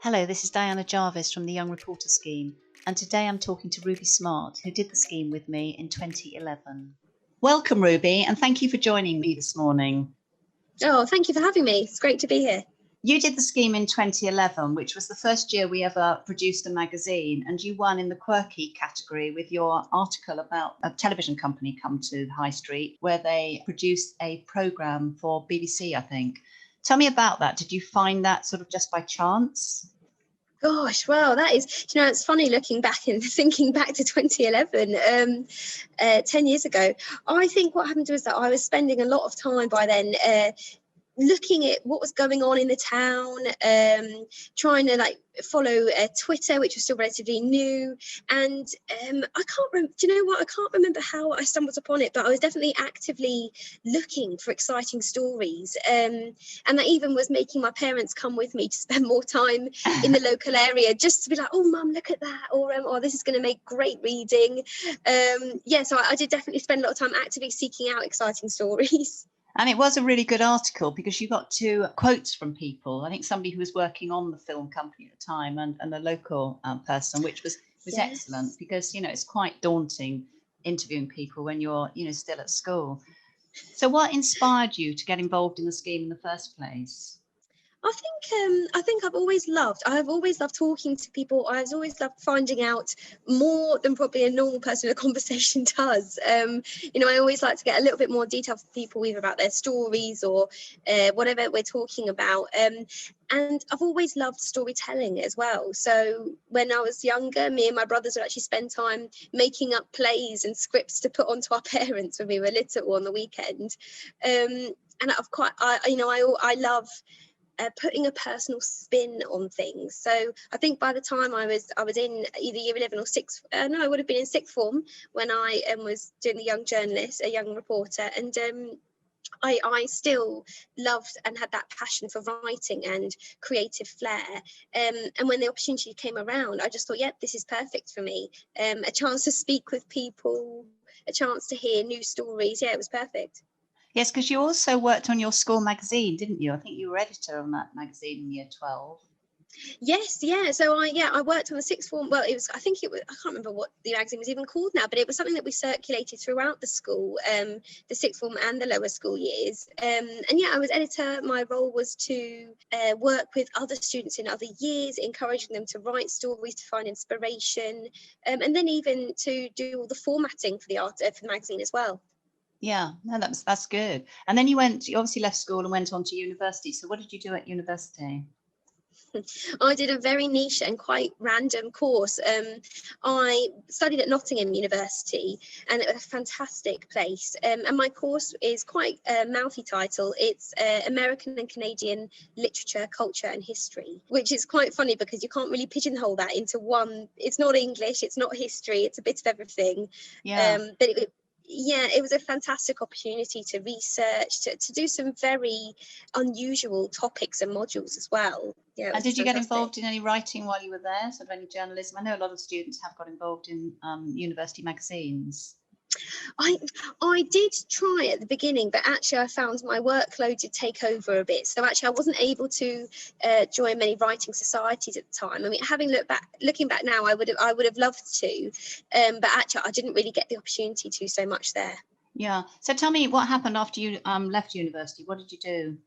Hello, this is Diana Jarvis from the Young Reporter Scheme, and today I'm talking to Ruby Smart, who did the scheme with me in 2011. Welcome, Ruby, and thank you for joining me this morning. Oh, thank you for having me. It's great to be here. You did the scheme in 2011, which was the first year we ever produced a magazine, and you won in the Quirky category with your article about a television company come to the High Street, where they produced a programme for BBC, I think. Tell me about that. Did you find that sort of just by chance? Gosh, well, that is, it's funny looking back and thinking back to 2011, 10 years ago. I think what happened was that I was spending a lot of time by then looking at what was going on in the town, trying to follow Twitter, which was still relatively new. And I can't remember, do you know what? I can't remember how I stumbled upon it, but I was definitely actively looking for exciting stories. And that even was making my parents come with me to spend more time in the local area, just to be like, oh, Mum, look at that. Or, oh, this is going to make great reading. So I did definitely spend a lot of time actively seeking out exciting stories. And it was a really good article because you got two quotes from people. I think somebody who was working on the film company at the time and a local person, which was yes. Excellent because, it's quite daunting interviewing people when you're, still at school. So what inspired you to get involved in the scheme in the first place? I think I've always loved talking to people. I've always loved finding out more than probably a normal person in a conversation does. I always like to get a little bit more detail from people, either about their stories or whatever we're talking about. And I've always loved storytelling as well. So when I was younger, me and my brothers would actually spend time making up plays and scripts to put onto our parents when we were little on the weekend. And I love putting a personal spin on things. So I think by the time I was in either year 11 or sixth, I would have been in sixth form when I was doing the young journalist, a young reporter, and I still loved and had that passion for writing and creative flair. And when the opportunity came around, I just thought, this is perfect for me. A chance to speak with people, a chance to hear new stories. Yeah, it was perfect. Yes, because you also worked on your school magazine, didn't you? I think you were editor on that magazine in year 12. Yes, yeah. So I worked on the sixth form. Well, I can't remember what the magazine was even called now, but it was something that we circulated throughout the school, the sixth form and the lower school years. I was editor. My role was to work with other students in other years, encouraging them to write stories, to find inspiration, and then even to do all the formatting for the magazine as well. Yeah, no, that's good. And then you obviously left school and went on to university. So what did you do at university? I did a very niche and quite random course. I studied at Nottingham University, and it was a fantastic place. And my course is quite a mouthy title. It's American and Canadian Literature, Culture and History, which is quite funny because you can't really pigeonhole that into one. It's not English, it's not history, it's a bit of everything. Yeah. It was a fantastic opportunity to research, to do some very unusual topics and modules as well. Yeah. And did you get involved in any writing while you were there, sort of any journalism? I know a lot of students have got involved in university magazines. I did try at the beginning, but actually I found my workload did take over a bit. So actually I wasn't able to join many writing societies at the time. I mean, looking back now, I would have loved to, but actually I didn't really get the opportunity to so much there. Yeah. So tell me what happened after you left university. What did you do?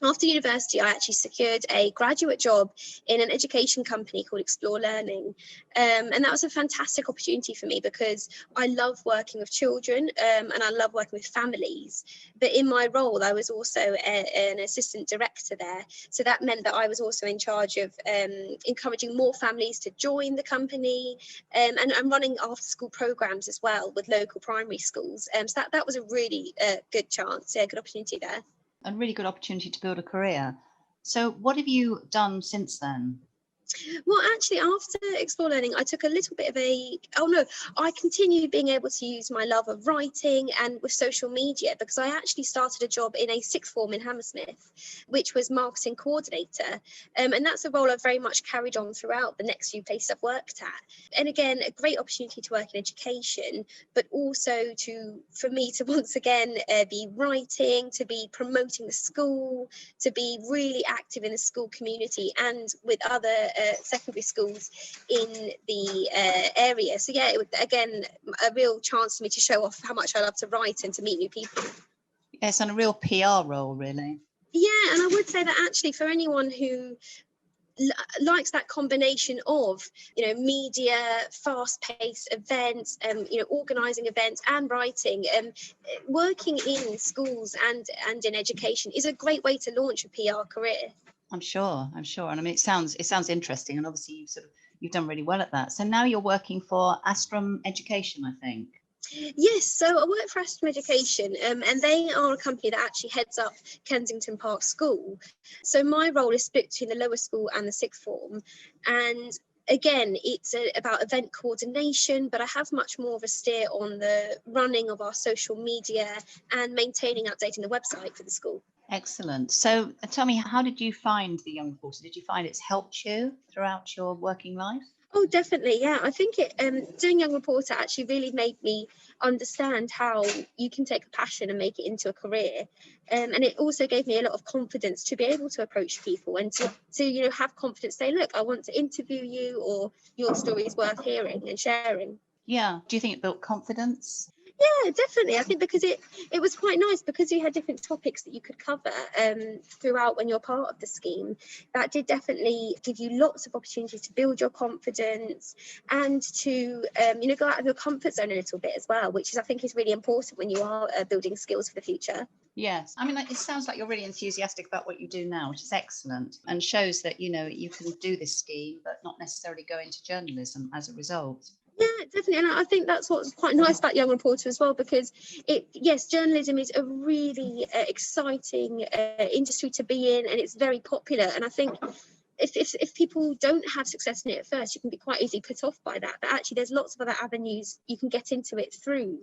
After university, I actually secured a graduate job in an education company called Explore Learning. And that was a fantastic opportunity for me because I love working with children and I love working with families. But in my role, I was also an assistant director there. So that meant that I was also in charge of encouraging more families to join the company and running after school programs as well with local primary schools. So that was a really good chance, good opportunity there. A really good opportunity to build a career. So what have you done since then? Well, actually, after Explore Learning, I took a little bit of I continued being able to use my love of writing and with social media because I actually started a job in a sixth form in Hammersmith, which was marketing coordinator. And that's a role I've very much carried on throughout the next few places I've worked at. And again, a great opportunity to work in education, but also for me to once again be writing, to be promoting the school, to be really active in the school community and with other secondary schools in the area. So yeah, it was again a real chance for me to show off how much I love to write and to meet new people. Yes, and a real PR role, really. Yeah, and I would say that actually for anyone who likes that combination of, you know, media, fast-paced events, you know, organising events and writing, working in schools and in education is a great way to launch a PR career. I'm sure, and I mean, it sounds interesting, and obviously you've done really well at that. So now you're working for Astrum Education, I think. Yes, so I work for Astrum Education, and they are a company that actually heads up Kensington Park School. So my role is split between the lower school and the sixth form, and again, it's about event coordination, but I have much more of a steer on the running of our social media and maintaining, updating the website for the school. Excellent. So tell me, how did you find the Young Reporter? Did you find it's helped you throughout your working life? Oh, definitely. Yeah, I think doing Young Reporter actually really made me understand how you can take a passion and make it into a career. And it also gave me a lot of confidence to be able to approach people and to you know, have confidence, say, look, I want to interview you, or your story is worth hearing and sharing. Yeah. Do you think it built confidence? Yeah, definitely. I think because it was quite nice, because you had different topics that you could cover throughout when you're part of the scheme. That did definitely give you lots of opportunities to build your confidence and to you know, go out of your comfort zone a little bit as well, which is, I think, is really important when you are building skills for the future. Yes. I mean, it sounds like you're really enthusiastic about what you do now, which is excellent, and shows that, you know, you can do this scheme but not necessarily go into journalism as a result. Yeah, definitely. And I think that's what's quite nice about Young Reporter as well, because yes, journalism is a really exciting industry to be in, and it's very popular. And I think if people don't have success in it at first, you can be quite easily put off by that. But actually, there's lots of other avenues you can get into it through,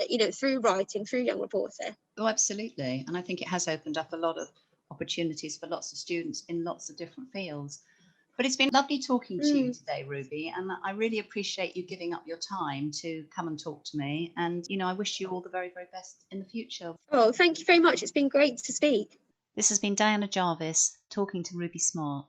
you know, through writing, through Young Reporter. Oh, absolutely. And I think it has opened up a lot of opportunities for lots of students in lots of different fields. But it's been lovely talking to you today, Ruby, and I really appreciate you giving up your time to come and talk to me. And, you know, I wish you all the very, very best in the future. Oh, thank you very much. It's been great to speak. This has been Diana Jarvis talking to Ruby Smart.